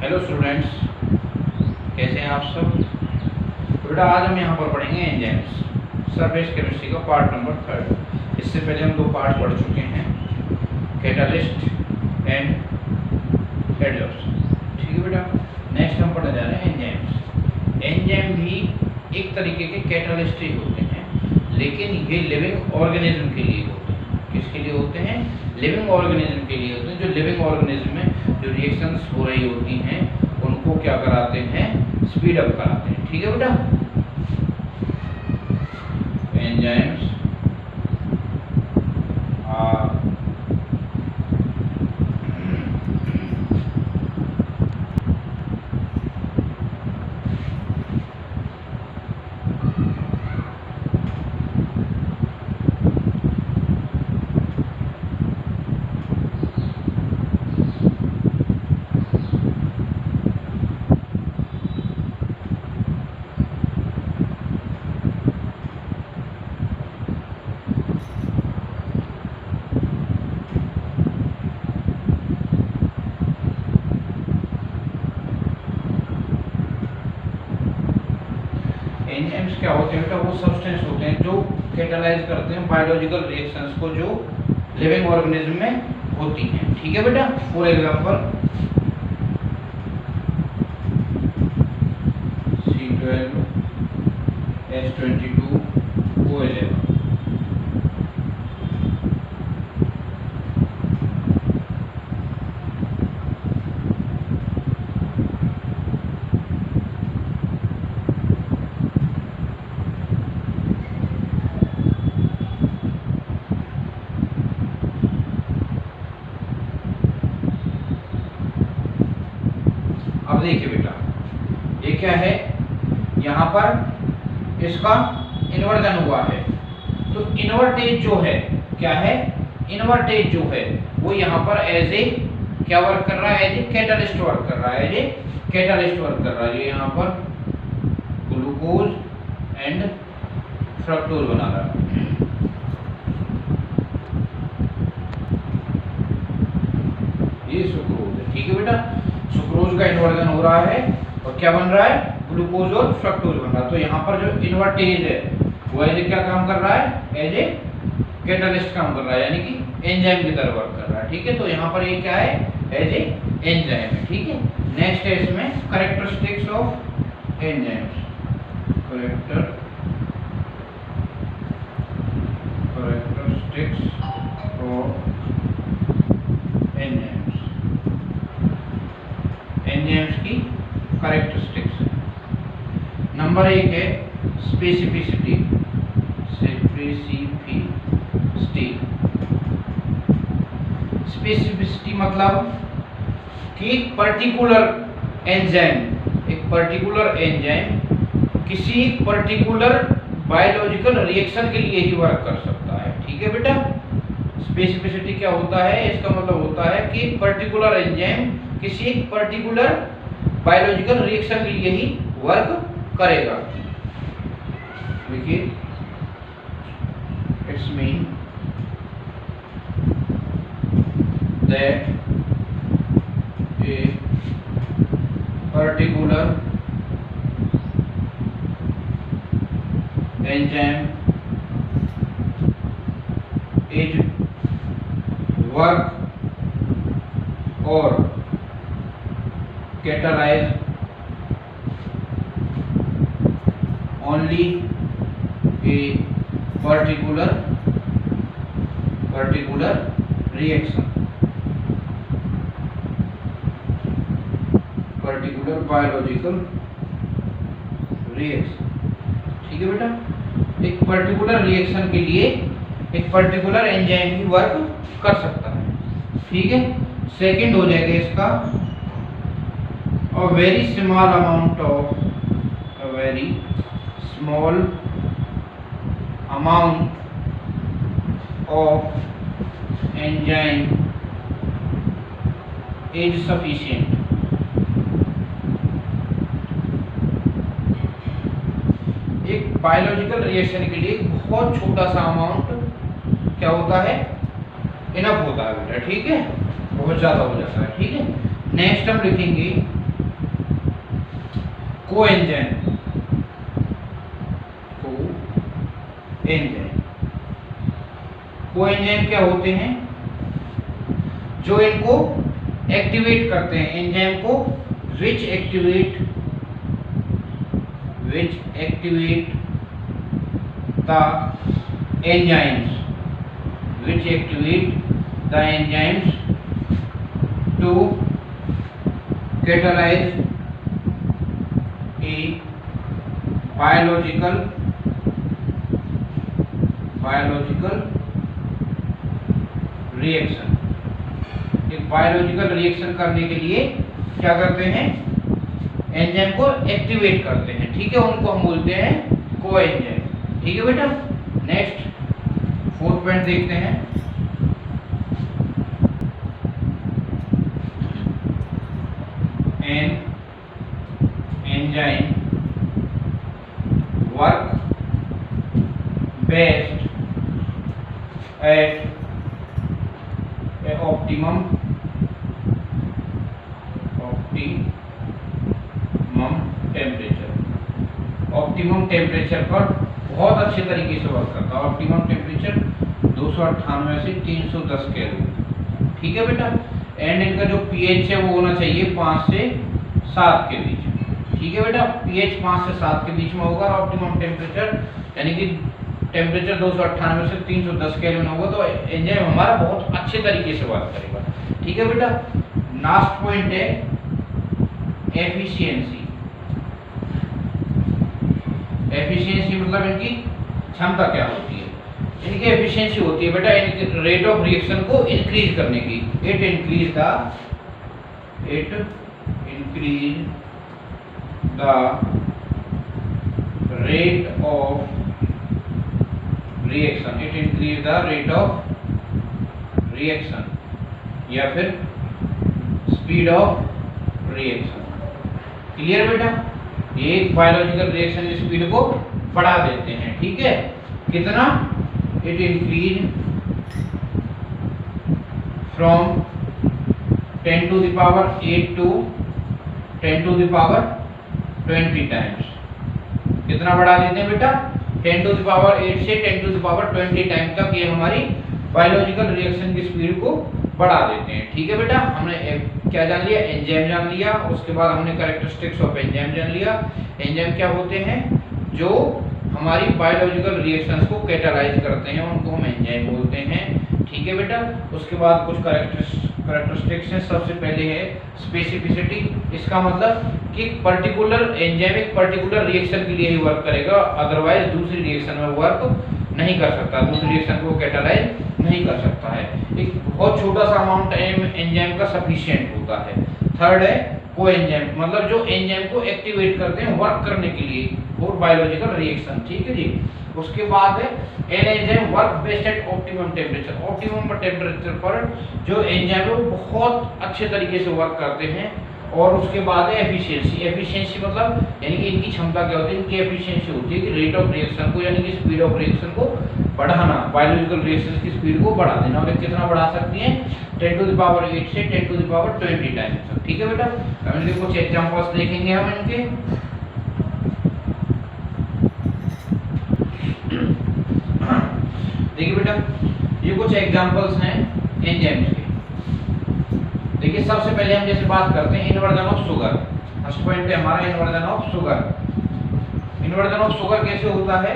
Hello students, कैसे हैं आप सब। तो बेटा आज हम यहाँ पर पढ़ेंगे एंजाइम्स सरफेस केमिस्ट्री का पार्ट नंबर 3। इससे पहले हम 2 पार्ट पढ़ चुके हैं, कैटालिस्ट एंड एडजॉर्ब्स। ठीक है बेटा, नेक्स्ट हम पढ़ने जा रहे हैं एंजाइम्स। एंजाइम भी एक तरीके के कैटालिस्ट ही होते हैं, लेकिन ये लिविंग ऑर्गेनिज्म के लिए होते हैं। किसके लिए होते हैं? लिविंग ऑर्गेनिज्म के लिए होते हैं। जो लिविंग ऑर्गेनिज्म में जो रिएक्शंस हो रही होती हैं उनको क्या कराते हैं? स्पीड अप कराते हैं। ठीक है बेटा, एंजाइम्स आर एंजाइम्स क्या होते हैं बेटा? वो सब्सटेंस होते हैं जो कैटालाइज करते हैं बायोलॉजिकल रिएक्शंस को जो लिविंग ऑर्गेनिज्म में होती हैं। ठीक है बेटा, for example C12 H22 O11। अब देखिए बेटा, ये क्या है? यहाँ पर इसका इन्वर्जन हुआ है, तो इन्वर्टेज जो है क्या है? इन्वर्टेज जो है वो यहाँ पर एज ए क्या वर्क कर रहा है? एज ए कैटालिस्ट वर्क कर रहा है। एज ए कैटालिस्ट वर्क कर रहा है। ये यहाँ पर ग्लूकोज एंड फ्रक्टोज बना रहा है। ये सुक्रोज है। ठीक है बेटा, सुक्रोज का इन्वर्जन हो रहा है और क्या बन रहा है? ग्लूकोज और फ्रक्टोज बन रहा है। तो यहाँ पर जो इन्वर्टेज है वो एज ए क्या काम कर रहा है? एज ए कैटालिस्ट काम कर रहा है, यानी कि एंजाइम की तरह वर्क कर रहा है। ठीक है, तो यहाँ पर ये क्या है? एज ए एंजाइम है। ठीक है, नेक्स्ट है इसमें characteristics of enzymes. Characteristics of enzymes. Enzymes की कैरेक्टरिस्टिक्स नंबर 1 है स्पेसिफिसिटी। स्पेसिफिसिटी मतलब कि एक पर्टिकुलर एंजाइम किसी पर्टिकुलर बायोलॉजिकल रिएक्शन के लिए ही वर्क कर सकता है। ठीक है बेटा, स्पेसिफिसिटी क्या होता है? इसका मतलब होता है कि एक पर्टिकुलर एंजाइम किसी एक पर्टिकुलर बायोलॉजिकल रिएक्शन के लिए ही वर्क करेगा। देखिए, it's mean that a particular enzyme is work और catalyze only a particular reaction, particular biological reaction। ठीक है बेटा, एक पर्टिकुलर रिएक्शन के लिए एक पर्टिकुलर एंजाइम ही वर्क कर सकता है। ठीक है, सेकंड हो जाएगा इसका a very small amount of enzyme is sufficient। एक बायोलॉजिकल रिएक्शन के लिए बहुत छोटा सा अमाउंट क्या होता है, इनफ होता है बेटा, ठीक है, बहुत ज़्यादा हो जाता है, ठीक है। नेक्स्ट हम लिखेंगे कोएंजाइम कोएंजाइम क्या होते हैं? जो इनको एक्टिवेट करते हैं, एंजाइम को which activate the enzymes to catalyze a biological reaction. एक बायोलॉजिकल रिएक्शन करने के लिए क्या करते हैं? एंजाइम को एक्टिवेट करते हैं, ठीक है, उनको हम बोलते हैं कोएंजाइम। ठीक है बेटा, नेक्स्ट 4th पॉइंट देखते हैं। An enzyme work best at optimum temperature पर बहुत अच्छे तरीके से वर्क करता है। ऑप्टिमम टेम्परेचर 298 से 310 केल्विन। ठीक है बेटा, एंड इनका जो पीएच है वो होना चाहिए 5 से 7 के बीच। ठीक है बेटा, पीएच 5 से 7 के बीच में होगा। ऑप्टिमम टेम्परेचर यानी कि टेम्परेचर 298 से 310 केल्विन होगा तो एंजाइम हमारा बहुत अच्छे तरीके से वर्क करेगा। ठीक है बेटा, लास्ट पॉइंट है एफिशिएंसी। एफिशिएंसी मतलब इनकी क्षमता क्या होती है? इनकी एफिशिएंसी होती है बेटा इनकी रेट ऑफ रिएक्शन को इंक्रीज करने की। It increase the rate of reaction. It increase the rate of reaction या फिर स्पीड ऑफ रिएक्शन। क्लियर बेटा, ये बायोलॉजिकल रिएक्शन की स्पीड को बढ़ा देते हैं। ठीक है, कितना? It increase from 10 to the power 8 to 10 to the power 20 times. कितना बढ़ा देते हैं बेटा? 10 to the power 8 से 10 to the power 20 टाइम तक ये हमारी बायोलॉजिकल रिएक्शन की स्पीड को बढ़ा देते हैं। ठीक है बेटा, हमने क्या जान लिया? एंजाइम जान लिया। उसके बाद हमने कैरेक्टरिस्टिक्स ऑफ एंजाइम जान लिया। एंजाइम क्या होते हैं? जो हमारी बायोलॉजिकल रिएक्शंस को कैटालाइज करते हैं, उनको हम एंजाइम बोलते हैं। ठीक है बेटा, उसके बाद कुछ कैरेक्टरिस्टिक्स हैं। सबसे पहले है स्पेसिफिसिटी। इसका मतलब कि पर्टिकुलर एंजाइम एक पर्टिकुलर रिएक्शन के लिए ही वर्क करेगा, अदरवाइज दूसरी रिएक्शन में वर्क नहीं कर सकता, दूसरी रिएक्शन को कैटालाइज नहीं कर सकता है। एक बहुत छोटा सा अमाउंट एंजाइम का सफिशिएंट होता है। थर्ड है कोएंजाइम, मतलब जो एंजाइम को एक्टिवेट करते हैं वर्क करने के लिए और बायोलॉजिकल रिएक्शन। ठीक है जी। उसके बाद है an enzyme work best at optimum temperature. Optimum temperature पर जो एंजाइम है वो बहुत अच्छे तरीके से वर्क करते हैं। और उसके बाद है एफिशिएंसी। एफिशिएंसी मतलब यानी कि इनकी क्षमता क्या होती है? इनकी एफिशिएंसी होती है कि रेट ऑफ रिएक्शन को यानी कि स्पीड ऑफ रिएक्शन को बढ़ाना, बायोलॉजिकल रिएक्शन की स्पीड को बढ़ा देना। और कितना बढ़ा सकती हैं? 10 to the power 8 से 10 to the power 20 टाइम्स। ठीक है बेटा, अब इनके कुछ एग्जांपल्स देखेंगे हम इनके। देखिए बेटा, ये कुछ एग्जांपल्स हैं एंजाइम्स के। देखिए, सबसे पहले हम जैसे बात करते हैं inversion of sugar. First point है हमारा inversion of sugar. Inversion of sugar कैसे होता है?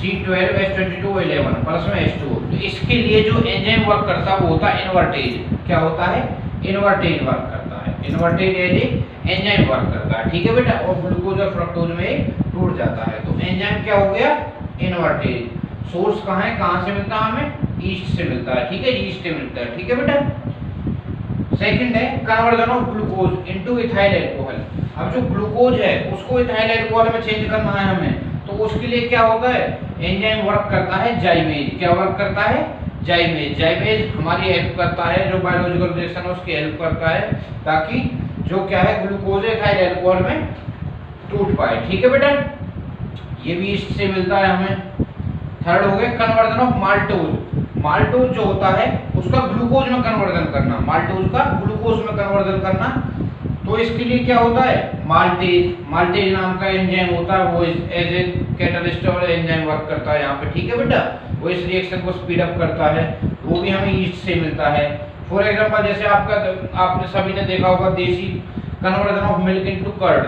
C12H22O11 प्लस में H2O। तो इसके लिए जो एंजाइम वर्क करता है वो होता है इन्वर्टेज। क्या होता है? इन्वर्टेज वर्क करता है। इन्वर्टेज एंजाइम वर्क करता है। ठीक है बेटा, और ग्लूकोज और फ्रक्टोज में टूट जाता है। तो एंजाइम क्या हो गया? इन्वर्टेज। सोर्स कहाँ है? कहाँ से मिलता है हमें? ईस्ट से मिलता है। ठीक है, ईस्ट से मिलता है। ठीक है बेटा, सेकंड है conversion of glucose into ethyl alcohol. अब जो ग्लूकोज है उसको इथाइल अल्कोहल में चेंज करना है हमें, तो उसके लिए क्या होता है? एंजाइम वर्क करता है जाइमेज। क्या वर्क करता है? जाइमेज। जाइमेज हमारी हेल्प करता है, जो बायोलॉजिकल रिएक्शन है उसकी हेल्प करता है ताकि जो क्या है ग्लूकोज इथाइल अल्कोहल में टूट पाए। ठीक है बेटा, ये भी ईस्ट से मिलता है हमें। थर्ड हो गया कन्वर्जन ऑफ माल्टोज। माल्टोज जो होता है उसका ग्लूकोज में कन्वर्जन करना, माल्टोज का ग्लूकोज में कन्वर्जन करना। तो इसके लिए क्या होता है, माल्टेज नाम का एंजाइम होता है, वो एज ए कैटलिस्ट और एंजाइम वर्क करता है यहाँ पे, ठीक है बेटा। वो इस रिएक्शन को स्पीड अप करता है, वो भी हमें ईस्ट से मिलता है। फॉर एग्जांपल जैसे आपने सभी ने देखा होगा देसी conversion of milk into curd,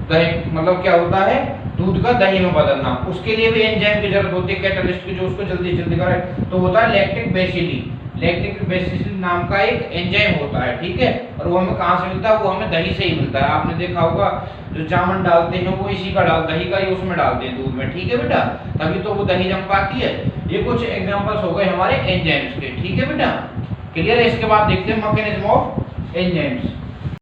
दही मतलब क्या होता है, दूध का दही में बदलना, उसके लिए भी एंजाइम की जरूरत होती है कैटलिस्ट की, जो उसको जल्दी जल्दी करे, तो होता है लैक्टिक बेसिली नाम का एक एंजाइम होता है, ठीक है। और वो हमें कहाँ से मिलता है, वो हमें दही से ही मिलता है। आपने देखा होगा जो जामुन डालते हैं वो इसी का दही का ही उसमें डालते हैं दूध में, ठीक है बेटा, तभी तो वो दही जम पाती है। ये कुछ एग्जांपल्स हो गए हमारे एंजाइम्स के, ठीक है बेटा, क्लियर है। इसके बाद देखते हैं मैकेनिज्म ऑफ एंजाइम्स।